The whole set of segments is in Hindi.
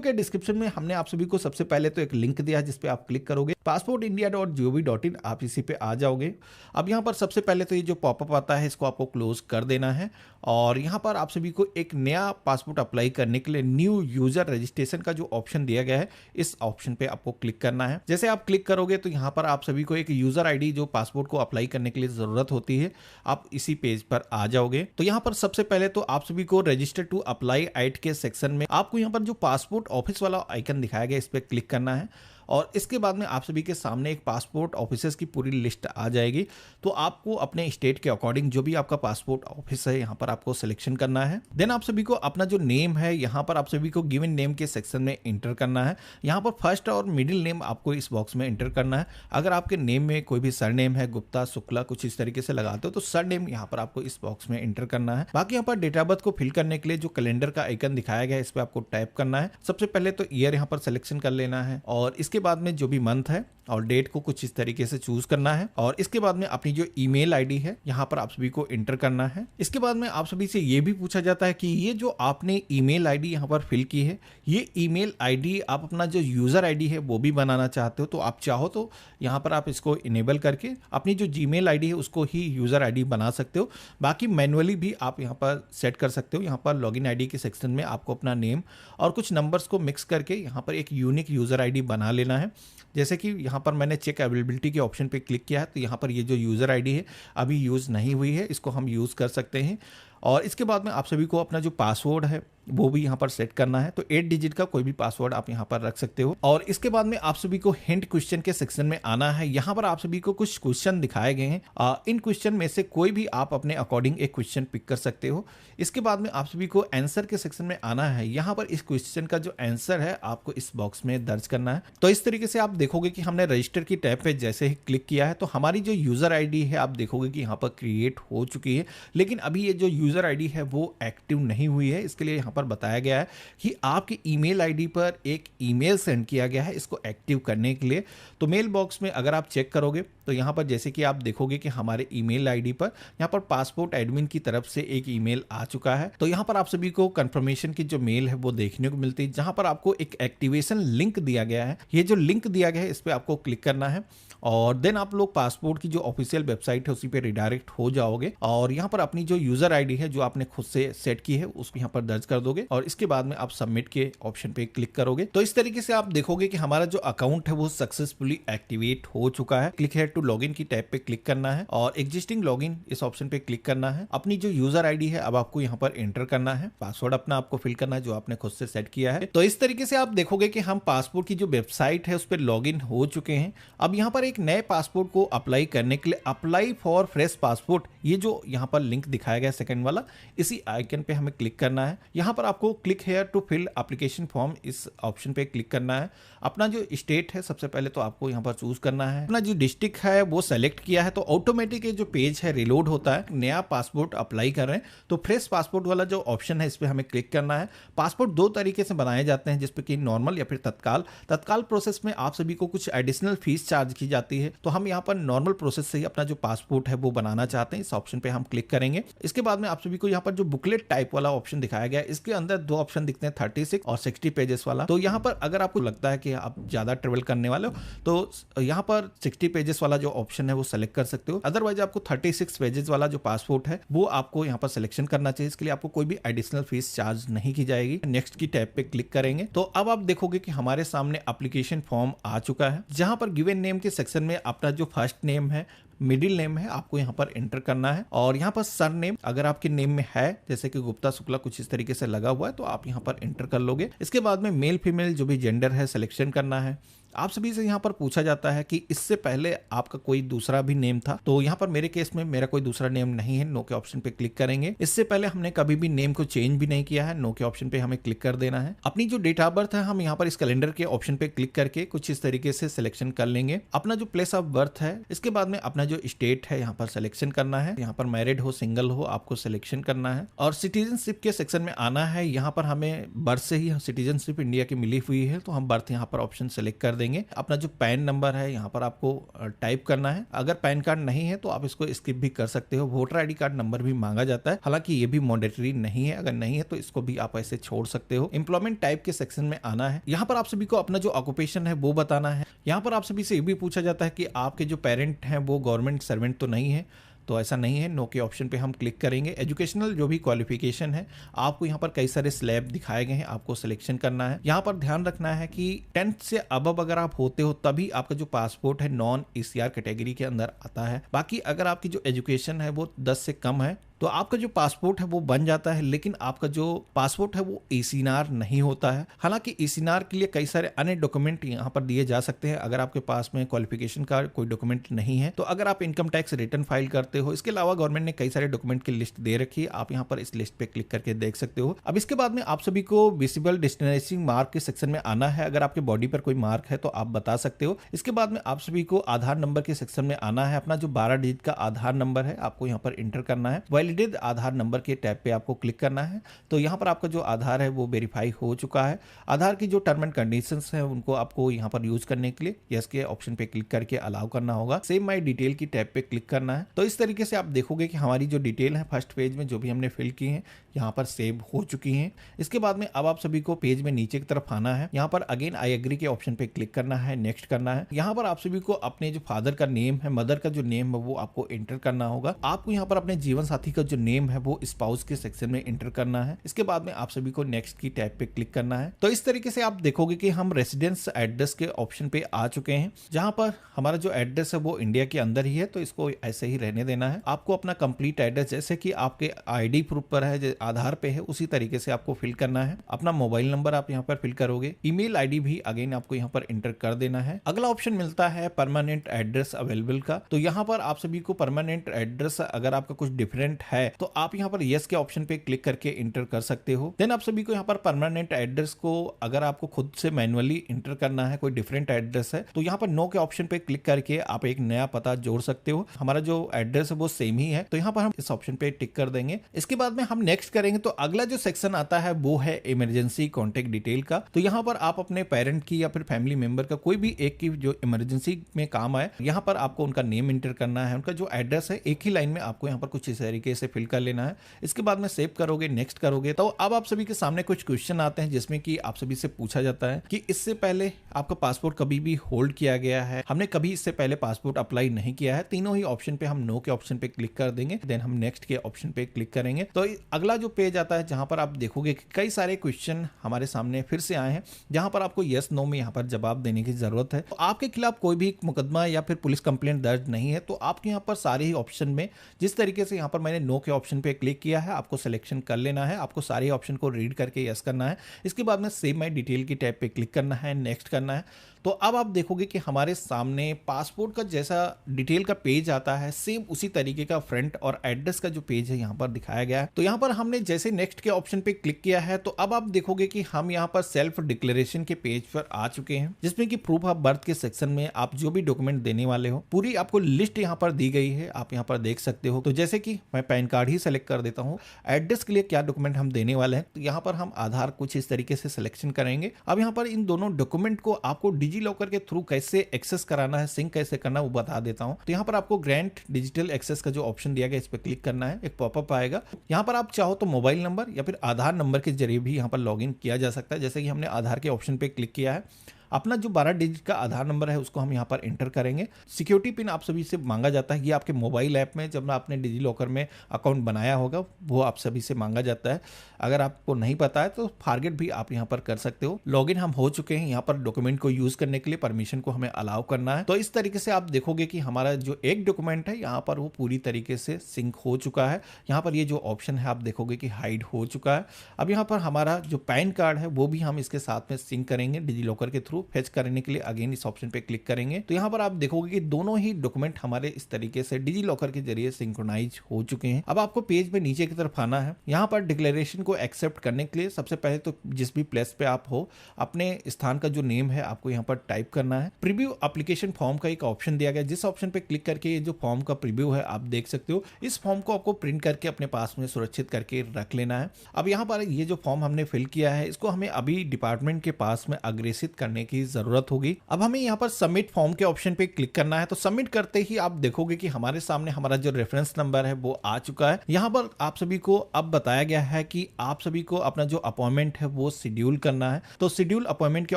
के डिस्क्रिप्शन में हमने आप सभी को सबसे पहले तो एक लिंक दिया जिस पे आप क्लिक करोगे, passportindia.gov.in, आप इसी पे आ जाओगे। अब यहाँ पर सबसे पहले तो ये जो पॉपअप आता है इसको आपको क्लोज कर देना है और यहाँ पर आप सभी को एक नया पासपोर्ट अप्लाई करने के लिए न्यू यूजर रजिस्ट्रेशन का जो ऑप्शन दिया गया है इस ऑप्शन पे आपको क्लिक करना है। जैसे आप क्लिक करोगे तो यहाँ पर आप सभी को एक यूजर आईडी जो पासपोर्ट को अप्लाई करने के लिए जरूरत होती है, आप इसी पेज पर आ जाओगे। तो यहाँ पर सबसे पहले तो आप सभी को रजिस्टर टू अप्लाई एट के सेक्शन में आपको यहाँ पर जो पासपोर्ट ऑफिस वाला आइकन दिखाया गया इस पर क्लिक करना है और इसके बाद में आप सभी के सामने एक पासपोर्ट ऑफिसर्स की पूरी लिस्ट आ जाएगी। तो आपको अपने स्टेट के अकॉर्डिंग जो भी आपका पासपोर्ट ऑफिस है यहाँ पर आपको सिलेक्शन करना है। देन आप सभी को अपना जो नेम है यहाँ पर आप सभी को गिवन नेम के सेक्शन में इंटर करना है। यहाँ पर फर्स्ट और मिडिल नेम आपको इस बॉक्स में इंटर करना है। अगर आपके नेम में कोई भी सर नेम है, गुप्ता, शुक्ला, कुछ इस तरीके से लगाते हो तो सर नेम यहाँ पर आपको इस बॉक्स में इंटर करना है। बाकी यहाँ पर डेट ऑफ बर्थ को फिल करने के लिए जो कैलेंडर का आइकन दिखाया गया है इस पर आपको टाइप करना है। सबसे पहले तो ईयर यहाँ पर सिलेक्शन कर लेना है और इसके बाद में जो भी मंथ है और डेट को कुछ इस तरीके से चूज करना है और इसके बाद में अपनी जो ईमेल आईडी है यहाँ पर आप सभी को इंटर करना है। इसके बाद में आप सभी से ये भी पूछा जाता है कि ये जो आपने ईमेल आईडी यहाँ पर फिल की है, ये ईमेल आईडी आप अपना जो यूजर आईडी है वो भी बनाना चाहते हो तो आप चाहो तो यहाँ पर आप इसको इनेबल करके अपनी जो जीमेल आईडी है उसको ही यूजर आईडी बना सकते हो। बाकी मैनुअली भी आप यहाँ पर सेट कर सकते हो। यहाँ पर लॉगिन आईडी के सेक्शन में आपको अपना नेम और कुछ नंबर्स को मिक्स करके यहाँ पर एक यूनिक यूजर आईडी बना लेना है। जैसे कि यहाँ पर मैंने चेक अवेलेबिलिटी के ऑप्शन पे क्लिक किया है तो यहाँ पर ये जो यूज़र आईडी है अभी यूज़ नहीं हुई है, इसको हम यूज़ कर सकते हैं। और इसके बाद में आप सभी को अपना जो पासवर्ड है वो भी यहाँ पर सेट करना है। तो 8 डिजिट का कोई भी पासवर्ड आप यहाँ पर रख सकते हो। और इसके बाद में आप सभी को हिंट क्वेश्चन के सेक्शन में आना है। यहाँ पर आप सभी को कुछ क्वेश्चन दिखाए गए हैं, इन क्वेश्चन में से कोई भी आप अपने अकॉर्डिंग एक क्वेश्चन पिक कर सकते हो। इसके बाद में आप सभी को आंसर के सेक्शन में आना है। यहाँ पर इस क्वेश्चन का जो आंसर है आपको इस बॉक्स में दर्ज करना है। तो इस तरीके से आप देखोगे कि हमने रजिस्टर की टैब पे जैसे ही क्लिक किया है तो हमारी जो यूजर आईडी है आप देखोगे कि यहाँ पर क्रिएट हो चुकी है, लेकिन अभी ये जो यूजर आईडी है वो एक्टिव नहीं हुई है। इसके लिए यहाँ पर बताया गया है कि आपकी ईमेल आईडी पर एक ईमेल सेंड किया गया है इसको एक्टिव करने के लिए। तो मेल बॉक्स में अगर आप चेक करोगे तो यहाँ पर जैसे कि आप देखोगे कि हमारे ईमेल आईडी पर यहाँ पर पासपोर्ट एडमिन की तरफ से एक ईमेल आ चुका है। तो यहाँ पर आप सभी को कंफर्मेशन की जो मेल है वो देखने को मिलती है, जहाँ पर आपको एक एक्टिवेशन लिंक दिया गया है। ये जो लिंक दिया गया है इस पर आपको क्लिक करना है और देन आप लोग पासपोर्ट की जो ऑफिशियल वेबसाइट है उसी पे रिडायरेक्ट हो जाओगे और यहाँ पर अपनी जो यूजर आईडी है जो आपने खुद से सेट की है उसको यहाँ पर दर्ज कर दोगे और इसके बाद में आप सबमिट के ऑप्शन पे क्लिक करोगे। तो इस तरीके से आप देखोगे कि हमारा जो अकाउंट है वो सक्सेसफुली एक्टिवेट हो चुका है। क्लिक हेयर टू लॉगिन की टैब पे क्लिक करना है और एग्जिस्टिंग लॉगिन इस ऑप्शन पे क्लिक करना है। अपनी जो यूजर आईडी है अब आपको यहाँ पर एंटर करना है, पासवर्ड अपना आपको फिल करना है जो आपने खुद से सेट किया है। तो इस तरीके से आप देखोगे कि हम पासपोर्ट की जो वेबसाइट है उस पर लॉग इन हो चुके हैं। अब यहाँ पर एक नए पासपोर्ट को अप्लाई करने के लिए अप्लाई फॉर फ्रेश पासपोर्ट, ये जो यहाँ पर लिंक दिखाया गया सेकंड वाला, इसी आइकन पे हमें क्लिक करना है। यहाँ पर आपको click here to fill application form इस ऑप्शन पे क्लिक करना है। अपना जो स्टेट है सबसे पहले तो आपको यहाँ पर चूज करना है। अपना जो डिस्ट्रिक्ट है वो सेलेक्ट किया है तो ऑटोमेटिक ये जो पेज है रिलोड होता है। नया पासपोर्ट अप्लाई कर रहे हैं तो फ्रेश पासपोर्ट वाला जो ऑप्शन है इस पर हमें क्लिक करना है। पासपोर्ट दो तरीके से बनाए जाते हैं, जिसपे कि नॉर्मल या फिर तत्काल। तत्काल प्रोसेस में आप सभी को कुछ एडिशनल फीस चार्ज की जाती है, तो हम यहाँ पर नॉर्मल प्रोसेस से ही अपना जो पासपोर्ट है वो बनाना चाहते हैं। इस ऑप्शन पे हम क्लिक करेंगे। इसके बाद में आप सभी को यहाँ पर जो बुकलेट टाइप वाला ऑप्शन दिखाया गया है इसके अंदर दो ऑप्शन दिखते हैं, 36 और 60 पेजेस वाला। तो यहाँ पर अगर आपको लगता है कि आप ज्यादा ट्रेवल करने वाले हो तो यहाँ पर 60 पेजेस वाला जो ऑप्शन है वो सेलेक्ट कर सकते हो। अदरवाइज आपको 36 पेजेस वाला जो पासपोर्ट है वो आपको यहाँ पर सिलेक्शन करना चाहिए। इसके लिए आपको कोई भी एडिशनल फीस चार्ज नहीं की जाएगी। नेक्स्ट की टैब पे क्लिक करेंगे तो अब आप देखोगे कि हमारे सामने एप्लीकेशन फॉर्म आ चुका है, जहां पर गिवन नेम के सेक्शन में अपना जो फर्स्ट नेम है, मिडिल नेम है, आपको यहाँ पर एंटर करना है। और यहाँ पर सर नेम अगर आपके नेम में है, जैसे कि गुप्ता, शुक्ला कुछ इस तरीके से लगा हुआ है, तो आप यहाँ पर एंटर कर लोगे। इसके बाद में मेल फीमेल जो भी जेंडर है सिलेक्शन करना है। आप सभी से यहाँ पर पूछा जाता है कि इससे पहले आपका कोई दूसरा भी नेम था, तो यहाँ पर मेरे केस में मेरा कोई दूसरा नेम नहीं है। नो के ऑप्शन पे क्लिक करेंगे। इससे पहले हमने कभी भी नेम को चेंज भी नहीं किया है। नो के ऑप्शन पे हमें क्लिक कर देना है। अपनी जो डेट ऑफ बर्थ है हम यहाँ पर इस कैलेंडर के ऑप्शन पे क्लिक करके कुछ इस तरीके से सिलेक्शन कर लेंगे। अपना जो प्लेस ऑफ बर्थ है, इसके बाद में अपना जो स्टेट है यहाँ पर सिलेक्शन करना है। यहाँ पर मैरिड हो सिंगल हो आपको सिलेक्शन करना है। और सिटीजनशिप के सेक्शन में आना है। यहाँ पर हमें बर्थ से ही सिटीजनशिप इंडिया की मिली हुई है, तो हम बर्थ यहाँ पर ऑप्शन सेलेक्ट कर देंगे। करेंगे। अपना जो पैन नंबर है यहाँ पर आपको टाइप करना है। अगर पैन कार्ड नहीं है तो आप इसको स्किप भी कर सकते हो। वोटर आईडी कार्ड नंबर भी मांगा जाता है, हालांकि ये भी मैंडेटरी नहीं है। अगर नहीं है तो इसको भी आप ऐसे छोड़ सकते हो। एम्प्लॉयमेंट टाइप के सेक्शन में आना है। यहाँ पर आप सभी को अपना जो ऑक्यूपेशन है वो बताना है। यहाँ पर आप सभी से ये भी पूछा जाता है कि आपके जो पेरेंट हैं वो गवर्नमेंट सर्वेंट तो नहीं है, तो ऐसा नहीं है। नो के ऑप्शन पे हम क्लिक करेंगे। एजुकेशनल जो भी क्वालिफिकेशन है, आपको यहाँ पर कई सारे स्लैब दिखाए गए हैं, आपको सिलेक्शन करना है। यहाँ पर ध्यान रखना है कि 10th से अबव अगर आप होते हो तभी आपका जो पासपोर्ट है नॉन ECR कैटेगरी के अंदर आता है। बाकी अगर आपकी जो एजुकेशन है वो 10 से कम है तो आपका जो पासपोर्ट है वो बन जाता है, लेकिन आपका जो पासपोर्ट है वो ECNR नहीं होता है। हालांकि ECNR के लिए कई सारे अन्य डॉक्यूमेंट यहाँ पर दिए जा सकते हैं अगर आपके पास में क्वालिफिकेशन का कोई डॉक्यूमेंट नहीं है। तो अगर आप इनकम टैक्स रिटर्न फाइल करते हो, इसके अलावा गवर्नमेंट ने कई सारे डॉक्यूमेंट की लिस्ट दे रखी है, आप यहाँ पर इस लिस्ट पे क्लिक करके देख सकते हो। अब इसके बाद में आप सभी को विजिबल डिस्टिनेशन मार्क के सेक्शन में आना है। अगर आपके बॉडी पर कोई मार्क है तो आप बता सकते हो। इसके बाद में आप सभी को आधार नंबर के सेक्शन में आना है। अपना जो 12 डिजिट का आधार नंबर है आपको यहाँ पर इंटर करना है। वैलिडेट आधार नंबर के टैब पे आपको क्लिक करना है। तो यहाँ पर आपका जो आधार है वो वेरीफाई हो चुका है। आधार की जो टर्म एंड कंडीशंस हैं उनको आपको यहाँ पर यूज करने के लिए यस के ऑप्शन पे क्लिक करके अलाउ करना होगा। सेव माई डिटेल की टैब पे क्लिक करना है। तो इस तरीके से आप देखोगे कि हमारी जो डिटेल है फर्स्ट पेज में जो भी हमने फिल की है यहाँ पर सेव हो चुकी हैं। इसके बाद में अब आप सभी को पेज में नीचे की तरफ आना है। यहाँ पर अगेन आई एग्री के ऑप्शन पे क्लिक करना है, नेक्स्ट करना है। यहाँ पर आप सभी को अपने जो फादर का नेम है, मदर का जो नेम है वो आपको एंटर करना होगा। आपको यहाँ पर अपने जीवन साथी का जो नेम है वो स्पाउस के सेक्शन में एंटर करना है। इसके बाद में आप सभी को नेक्स्ट की टैब पे क्लिक करना है। तो इस तरीके से आप देखोगे कि हम रेसिडेंस एड्रेस के ऑप्शन पे आ चुके हैं, जहां पर हमारा जो एड्रेस है वो इंडिया के अंदर ही है, तो इसको ऐसे ही रहने देना है। आपको अपना कंप्लीट एड्रेस जैसे कि आपके आईडी प्रूफ पर है, आधार पे है, उसी तरीके से आपको फिल करना है। अपना मोबाइल नंबर आप यहाँ पर फिल करोगे। ईमेल आईडी भी अगेन आपको यहाँ पर एंटर कर देना है। अगला ऑप्शन मिलता है परमानेंट एड्रेस अवेलेबल का। तो यहाँ पर आप सभी को परमानेंट एड्रेस अगर आपका कुछ डिफरेंट है तो आप यहाँ पर यस के ऑप्शन पे क्लिक करके इंटर कर सकते हो। देन आप सभी को यहाँ पर परमानेंट एड्रेस को अगर आपको खुद से मैन्युअली इंटर करना है, कोई डिफरेंट एड्रेस है, तो यहाँ पर नो के ऑप्शन पे क्लिक करके आप एक नया पता जोड़ सकते हो। हमारा जो एड्रेस है वो सेम ही है, तो यहाँ पर हम इस ऑप्शन पे टिक कर देंगे। इसके बाद में हम नेक्स्ट करेंगे। तो अगला जो सेक्शन आता है वो है इमरजेंसी कॉन्टेक्ट डिटेल का। तो यहाँ पर आप अपने पेरेंट की या फिर फैमिली मेंबर का कोई भी एक की जो इमरजेंसी में काम आए, यहाँ पर आपको उनका नेम इंटर करना है, उनका जो एड्रेस है एक ही लाइन में आपको यहाँ पर कुछ इस तरीके से फिल कर लेना है। इसके बाद में सेव करोगे, नेक्स्ट करोगे। तो अब आप सभी के सामने कुछ क्वेश्चन आते हैं जिसमें कि आप सभी से पूछा जाता है कि इससे पहले आपका पासपोर्ट कभी भी होल्ड किया गया है, हमने कभी इससे पहले पासपोर्ट अप्लाई नहीं किया है। तीनों ही ऑप्शन पे हम नो के ऑप्शन पे क्लिक कर देंगे, देन हम नेक्स्ट के ऑप्शन पे क्लिक करेंगे। तो अगला जो पेज आता है जहां पर आप देखोगे कि कई सारे क्वेश्चन हमारे सामने फिर से आए हैं, जहां पर आपको यस नो में यहाँ पर जवाब देने की जरूरत है। तो आपके खिलाफ कोई भी मुकदमा या फिर पुलिस कंप्लेंट दर्ज नहीं है, तो आपके यहाँ पर सारे ही ऑप्शन में जिस तरीके से यहाँ पर मैंने नो के ऑप्शन पे क्लिक किया है, आपको सिलेक्शन कर लेना है। आपको सारे ऑप्शन को रीड करके यस करना है। इसके बाद में सेव माई डिटेल की टैब पे क्लिक करना है, नेक्स्ट करना है। तो अब आप देखोगे कि हमारे सामने पासपोर्ट का जैसा डिटेल का पेज आता है, सेम उसी तरीके का फ्रंट और एड्रेस का जो पेज है यहाँ पर दिखाया गया है। तो यहाँ पर हमने जैसे नेक्स्ट के ऑप्शन पे क्लिक किया है, तो अब आप देखोगे कि हम यहाँ पर सेल्फ डिक्लेरेशन के पेज पर आ चुके हैं, जिसमें कि प्रूफ ऑफ बर्थ के सेक्शन में आप जो भी डॉक्यूमेंट देने वाले हो पूरी आपको लिस्ट यहाँ पर दी गई है, आप यहाँ पर देख सकते हो। तो जैसे कि मैं पैन कार्ड ही सेलेक्ट कर देता हूँ। एड्रेस के लिए क्या डॉक्यूमेंट हम देने वाले हैं, तो यहाँ पर हम आधार कुछ इस तरीके से सिलेक्शन करेंगे। अब यहाँ पर इन दोनों डॉक्यूमेंट को आपको डिजी लॉकर के थ्रू कैसे एक्सेस कराना है, सिंक कैसे करना है वो बता देता हूं। तो यहाँ पर आपको ग्रांट डिजिटल एक्सेस का जो ऑप्शन दिया गया इस पर क्लिक करना है, एक पॉपअप आएगा। यहाँ पर आप चाहो तो मोबाइल नंबर या फिर आधार नंबर के जरिए भी यहाँ पर लॉगिन किया जा सकता है। जैसे कि हमने आधार के ऑप्शन पे क्लिक किया है, अपना जो 12 डिजिट का आधार नंबर है उसको हम यहाँ पर एंटर करेंगे। सिक्योरिटी पिन आप सभी से मांगा जाता है, ये आपके मोबाइल ऐप में जब आपने डिजी लॉकर में अकाउंट बनाया होगा वो आप सभी से मांगा जाता है। अगर आपको नहीं पता है तो फॉरगेट भी आप यहाँ पर कर सकते हो। लॉगिन हम हो चुके हैं। यहाँ पर डॉक्यूमेंट को यूज करने के लिए परमिशन को हमें अलाउ करना है। तो इस तरीके से आप देखोगे कि हमारा जो एक डॉक्यूमेंट है यहाँ पर वो पूरी तरीके से सिंक हो चुका है। यहाँ पर ये जो ऑप्शन है आप देखोगे कि हाइड हो चुका है। अब यहाँ पर हमारा जो पैन कार्ड है वो भी हम इसके साथ में सिंक करेंगे डिजी लॉकर के थ्रू। फेच करने के लिए अगेन इस ऑप्शन पे क्लिक करेंगे। तो यहाँ पर आप देखोगे कि दोनों ही डॉक्यूमेंट हमारे इस तरीके से डिजी लॉकर के जरिए सिंक्रोनाइज हो चुके हैं। अब आपको पेज पे नीचे की तरफ आना है। यहाँ पर डिक्लेरेशन को एक्सेप्ट करने के लिए सबसे पहले तो जिस भी प्लेस पे आप हो अपने स्थान का जो नेम है आपको यहाँ पर टाइप करना है। प्रीव्यू एप्लीकेशन फॉर्म का एक ऑप्शन दिया गया, जिस ऑप्शन पे क्लिक करके ये जो फॉर्म का प्रीव्यू है आप देख सकते हो। इस फॉर्म को आपको प्रिंट करके अपने पास में सुरक्षित करके रख लेना है। अब यहाँ पर ये जो फॉर्म हमने फिल किया है इसको हमें अभी डिपार्टमेंट के पास में अग्रेसित करने की जरूरत होगी। अब हमें यहाँ पर सबमिट फॉर्म के ऑप्शन पे क्लिक करना है। तो सबमिट करते ही आप देखोगे कि हमारे सामने हमारा जो रेफरेंस नंबर है वो आ चुका है। यहाँ पर आप सभी को अब बताया गया है कि आप सभी को अपना जो अपॉइंटमेंट है वो शेड्यूल करना है। तो शेड्यूल अपॉइंटमेंट के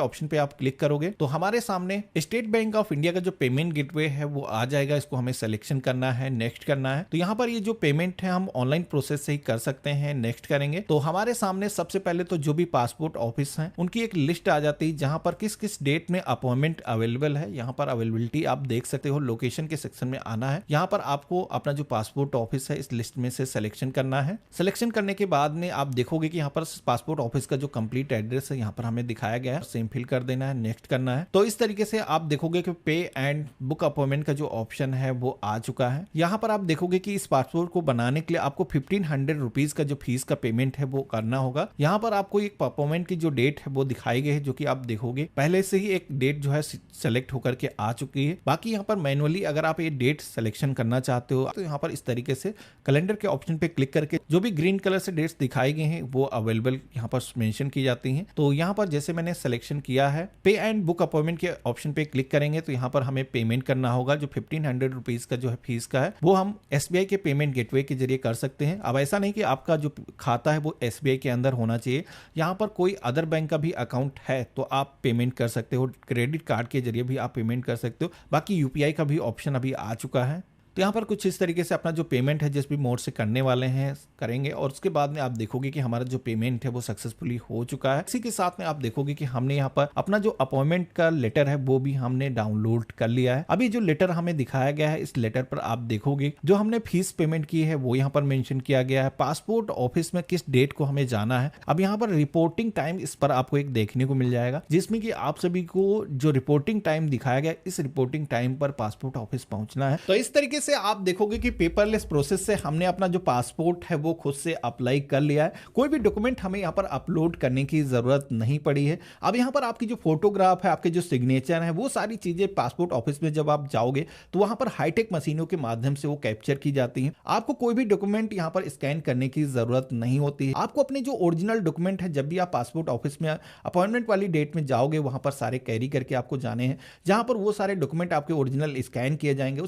ऑप्शन पे आप क्लिक करोगे तो हमारे सामने स्टेट बैंक ऑफ इंडिया का जो पेमेंट गेटवे है वो आ जाएगा। इसको हमें सिलेक्शन करना है, नेक्स्ट करना है। तो यहाँ पर ये जो पेमेंट है हम ऑनलाइन प्रोसेस से ही कर सकते हैं। नेक्स्ट करेंगे तो हमारे सामने सबसे पहले तो जो भी पासपोर्ट ऑफिस है उनकी एक लिस्ट आ जाती है जहां पर किस किस डेट में अपॉइंटमेंट अवेलेबल है। यहाँ पर अवेलेबिलिटी आप देख सकते हो। लोकेशन के सेक्शन में आना है। यहाँ पर आपको अपना जो पासपोर्ट ऑफिस है इस लिस्ट में से सिलेक्शन करना है। सिलेक्शन करने के बाद में आप देखोगे कि यहाँ पर पासपोर्ट ऑफिस का जो कंप्लीट एड्रेस है यहाँ पर हमें दिखाया गया है। सेम फिल कर देना है, नेक्स्ट करना है। तो इस तरीके से आप देखोगे कि पे एंड बुक अपॉइंटमेंट का जो ऑप्शन है वो आ चुका है। यहाँ पर आप देखोगे कि इस पासपोर्ट को बनाने के लिए आपको 1500 रुपीज का जो फीस का पेमेंट है वो करना होगा। यहाँ पर आपको एक अपॉइंटमेंट की जो डेट है वो दिखाई गई है, जो कि आप देखोगे पहले से ही एक डेट जो है सेलेक्ट होकर के आ चुकी है। बाकी यहाँ पर मैनुअली अगर आप ये डेट सिलेक्शन करना चाहते हो तो यहाँ पर इस तरीके से कैलेंडर के ऑप्शन पे क्लिक करके जो भी ग्रीन कलर से डेट्स दिखाई गई हैं वो अवेलेबल यहाँ पर मेंशन की जाती हैं। तो यहाँ पर जैसे मैंने सिलेक्शन किया है पे एंड बुक अपॉइंटमेंट के ऑप्शन पे क्लिक करेंगे तो यहाँ पर हमें पेमेंट करना होगा। जो 1500 रुपीज का जो है फीस का है वो हम SBI के पेमेंट गेटवे के जरिए कर सकते हैं। अब ऐसा नहीं कि आपका जो खाता है वो SBI के अंदर होना चाहिए। यहाँ पर कोई अदर बैंक का भी अकाउंट है तो आप पेमेंट कर सकते हो। क्रेडिट कार्ड के जरिए भी आप पेमेंट कर सकते हो। बाकी UPI का भी ऑप्शन अभी आ चुका है। तो यहाँ पर कुछ इस तरीके से अपना जो पेमेंट है जिस भी मोड से करने वाले हैं करेंगे और उसके बाद में आप देखोगे कि हमारा जो पेमेंट है वो सक्सेसफुली हो चुका है। इसी के साथ में आप देखोगे कि हमने यहाँ पर अपना जो अपॉइंटमेंट का लेटर है वो भी हमने डाउनलोड कर लिया है। अभी जो लेटर हमें दिखाया गया है इस लेटर पर आप देखोगे जो हमने फीस पेमेंट की है वो यहाँ पर मेंशन किया गया है। पासपोर्ट ऑफिस में किस डेट को हमें जाना है। अब यहाँ पर रिपोर्टिंग टाइम इस पर आपको एक देखने को मिल जाएगा जिसमें कि आप सभी को जो रिपोर्टिंग टाइम दिखाया गया इस रिपोर्टिंग टाइम पर पासपोर्ट ऑफिस पहुंचना है। तो इस तरीके से आप देखोगे कि पेपरलेस प्रोसेस से हमने अपना जो पासपोर्ट है वो खुद से अप्लाई कर लिया है। कोई भी डॉक्यूमेंट हमें यहाँ पर अपलोड करने की जरूरत नहीं पड़ी है। अब यहाँ पर आपकी जो फोटोग्राफ है, आपके जो सिग्नेचर है, वो सारी चीजें पासपोर्ट ऑफिस में जब आप जाओगे तो वहां पर हाईटेक मशीनों के माध्यम से वो कैप्चर की जाती है। आपको कोई भी डॉक्यूमेंट यहाँ पर स्कैन करने की जरूरत नहीं होती है। आपको अपने जो ओरिजिनल डॉक्यूमेंट है जब भी आप पासपोर्ट ऑफिस में अपॉइंटमेंट वाली डेट में जाओगे वहां पर सारे कैरी करके आपको जाने हैं, जहां पर वो सारे डॉक्यूमेंट आपके ओरिजिनल स्कैन किए जाएंगे।